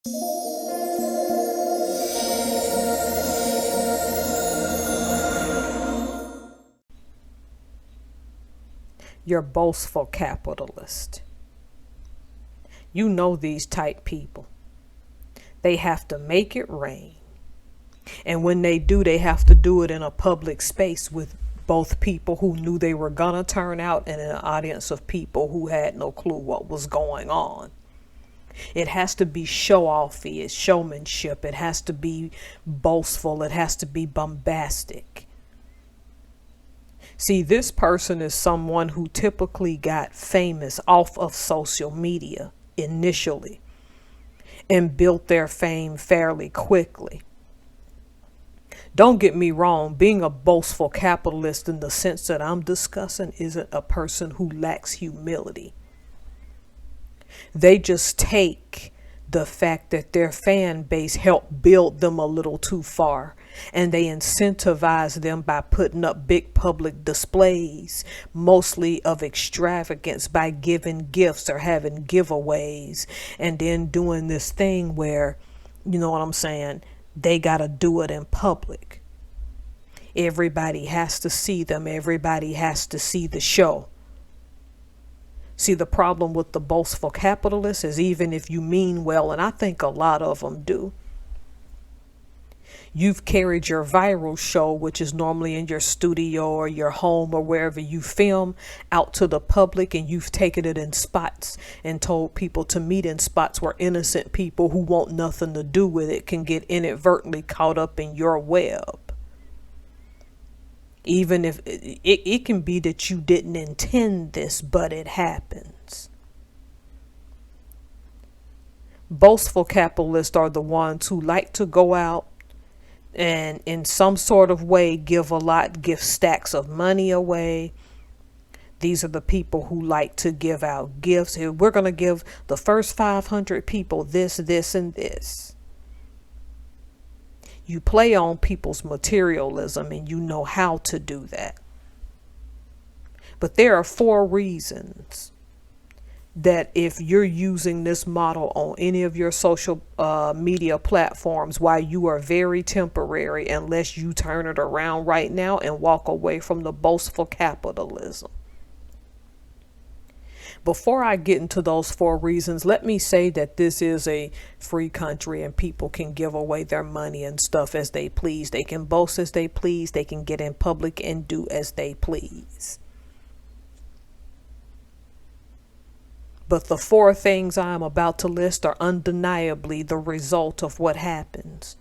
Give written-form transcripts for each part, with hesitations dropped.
You're boastful capitalist. You know these type people. They have to make it rain. And when they do, they have to do it in a public space with both people who knew they were gonna turn out and an audience of people who had no clue what was going on. It has to be show-offy, it's showmanship. It has to be boastful. It has to be bombastic. See, this person is someone who typically got famous off of social media initially and built their fame fairly quickly. Don't get me wrong, being a boastful capitalist in the sense that I'm discussing isn't a person who lacks humility. They just take the fact that their fan base helped build them a little too far, and they incentivize them by putting up big public displays, mostly of extravagance, by giving gifts or having giveaways, and then doing this thing where, you know what I'm saying, they got to do it in public. Everybody has to see them. Everybody has to see the show. See, the problem with the boastful capitalist is even if you mean well, and I think a lot of them do, you've carried your viral show, which is normally in your studio or your home or wherever you film, out to the public, and you've taken it in spots and told people to meet in spots where innocent people who want nothing to do with it can get inadvertently caught up in your web. Even if it can be that you didn't intend this, but it happens. Boastful capitalists are the ones who like to go out and in some sort of way give stacks of money away. These are the people who like to give out gifts. We're going to give the first 500 people this, this, and this. You play on people's materialism and you know how to do that. But there are 4 reasons that if you're using this model on any of your social media platforms, why you are very temporary unless you turn it around right now and walk away from the boastful capitalism. Before I get into those 4 reasons, let me say that this is a free country and people can give away their money and stuff as they please. They can boast as they please. They can get in public and do as they please. But the 4 things I am about to list are undeniably the result of what happens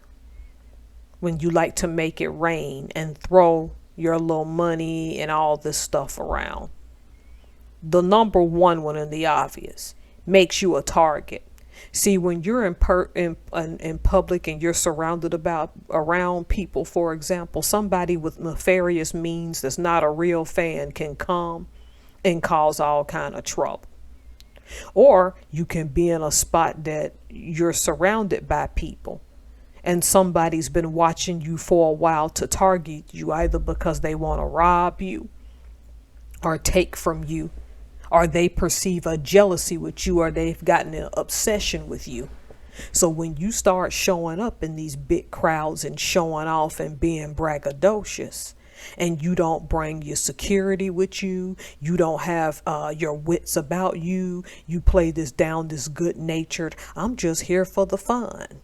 when you like to make it rain and throw your little money and all this stuff around. The number one and the obvious, makes you a target. See, when you're in public and you're surrounded around people, for example, somebody with nefarious means that's not a real fan can come and cause all kind of trouble. Or you can be in a spot that you're surrounded by people and somebody's been watching you for a while to target you, either because they want to rob you or take from you, or they perceive a jealousy with you, or they've gotten an obsession with you. So when you start showing up in these big crowds and showing off and being braggadocious, and you don't bring your security with you, you don't have your wits about you, you play this good-natured, I'm just here for the fun.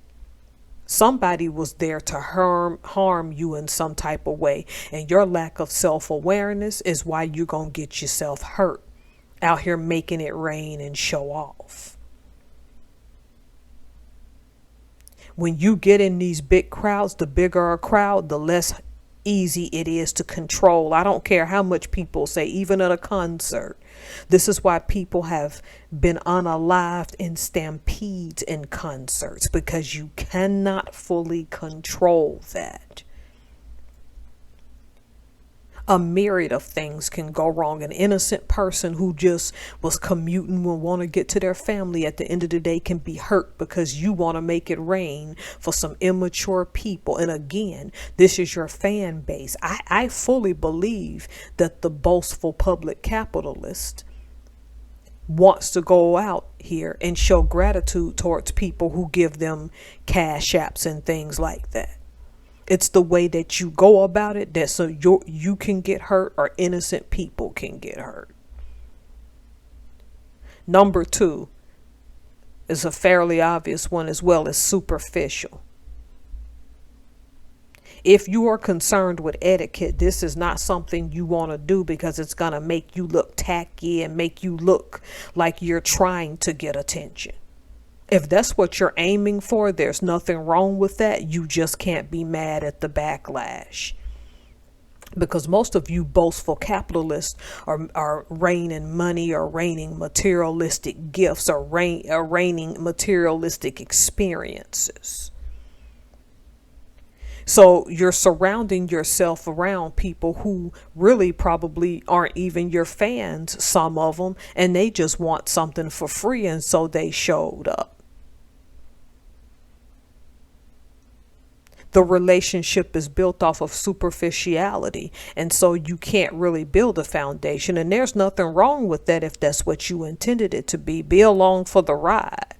Somebody was there to harm you in some type of way, and your lack of self-awareness is why you're going to get yourself hurt out here making it rain and show off. When you get in these big crowds, the bigger a crowd, the less easy it is to control. I don't care how much people say, even at a concert. This is why people have been unalived in stampedes in concerts, because you cannot fully control that. A myriad of things can go wrong. An innocent person who just was commuting will want to get to their family at the end of the day can be hurt because you want to make it rain for some immature people. And again, this is your fan base. I fully believe that the boastful public capitalist wants to go out here and show gratitude towards people who give them cash apps and things like that. It's the way that you go about it that so you can get hurt or innocent people can get hurt. Number 2 is a fairly obvious one as well, as superficial. If you are concerned with etiquette, this is not something you want to do because it's going to make you look tacky and make you look like you're trying to get attention. If that's what you're aiming for, there's nothing wrong with that. You just can't be mad at the backlash. Because most of you boastful capitalists are raining money or raining materialistic gifts or raining materialistic experiences. So you're surrounding yourself around people who really probably aren't even your fans, some of them, and they just want something for free, and so they showed up. The relationship is built off of superficiality, and so you can't really build a foundation, and there's nothing wrong with that if that's what you intended it to be. Be along for the ride.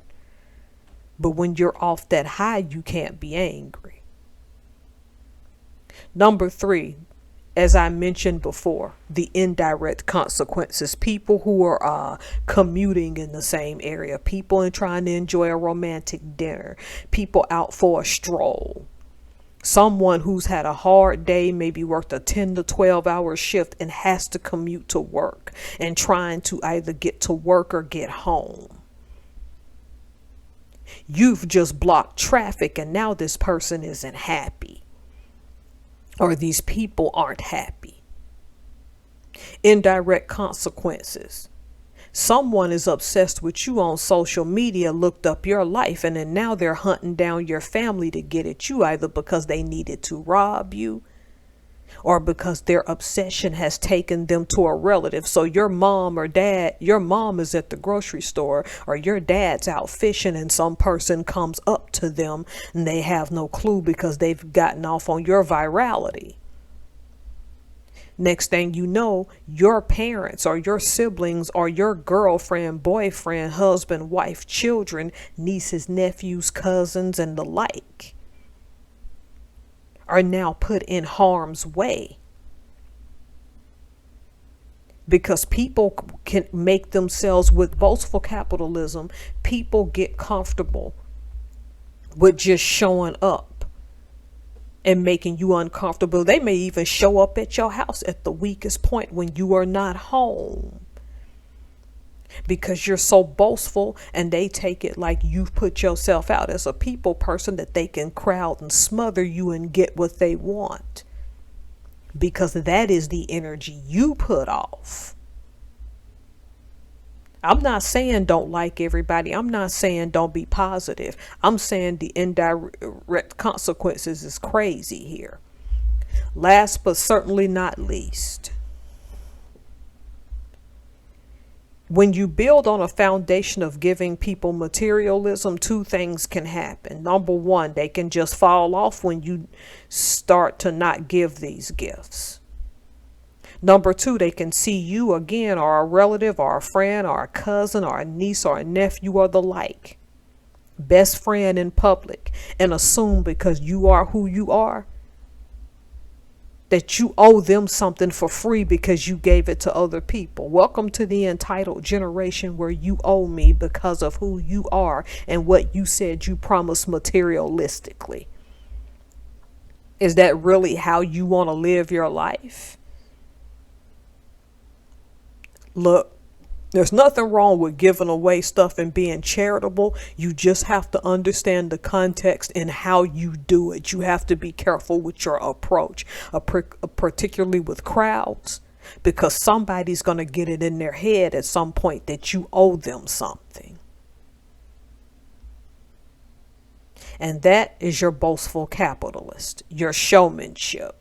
But when you're off that high, you can't be angry. Number 3, as I mentioned before, the indirect consequences. People who are commuting in the same area, people and trying to enjoy a romantic dinner, people out for a stroll. Someone who's had a hard day, maybe worked a 10 to 12 hour shift and has to commute to work and trying to either get to work or get home. You've just blocked traffic and now this person isn't happy. Or these people aren't happy. Indirect consequences. Someone is obsessed with you on social media, looked up your life, and then now they're hunting down your family to get at you, either because they needed to rob you or because their obsession has taken them to a relative. So your mom or dad, your mom is at the grocery store or your dad's out fishing and some person comes up to them and they have no clue because they've gotten off on your virality. Next thing you know, your parents or your siblings or your girlfriend, boyfriend, husband, wife, children, nieces, nephews, cousins, and the like are now put in harm's way because people can make themselves, with boastful capitalism, people get comfortable with just showing up and making you uncomfortable. They may even show up at your house at the weakest point when you are not home because you're so boastful, and they take it like you've put yourself out as a people person that they can crowd and smother you and get what they want because that is the energy you put off. I'm not saying don't like everybody. I'm not saying don't be positive. I'm saying the indirect consequences is crazy here. Last but certainly not least, when you build on a foundation of giving people materialism, 2 things can happen. Number 1, they can just fall off when you start to not give these gifts. Number 2, they can see you again, or a relative or a friend or a cousin or a niece or a nephew or the like, best friend in public, and assume because you are who you are that you owe them something for free because you gave it to other people. Welcome to the entitled generation where you owe me because of who you are and what you said you promised materialistically. Is that really how you want to live your life? Look, there's nothing wrong with giving away stuff and being charitable. You just have to understand the context and how you do it. You have to be careful with your approach, particularly with crowds, because somebody's going to get it in their head at some point that you owe them something. And that is your boastful capitalist, your showmanship.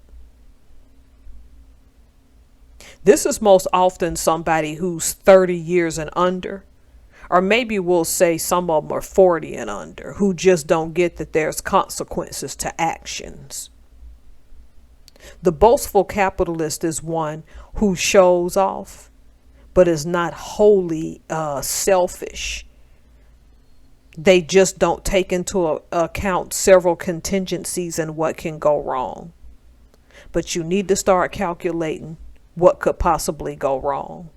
This is most often somebody who's 30 years and under, or maybe we'll say some of them are 40 and under, who just don't get that there's consequences to actions. The boastful capitalist is one who shows off, but is not wholly selfish. They just don't take into account several contingencies and what can go wrong. But you need to start calculating what could possibly go wrong.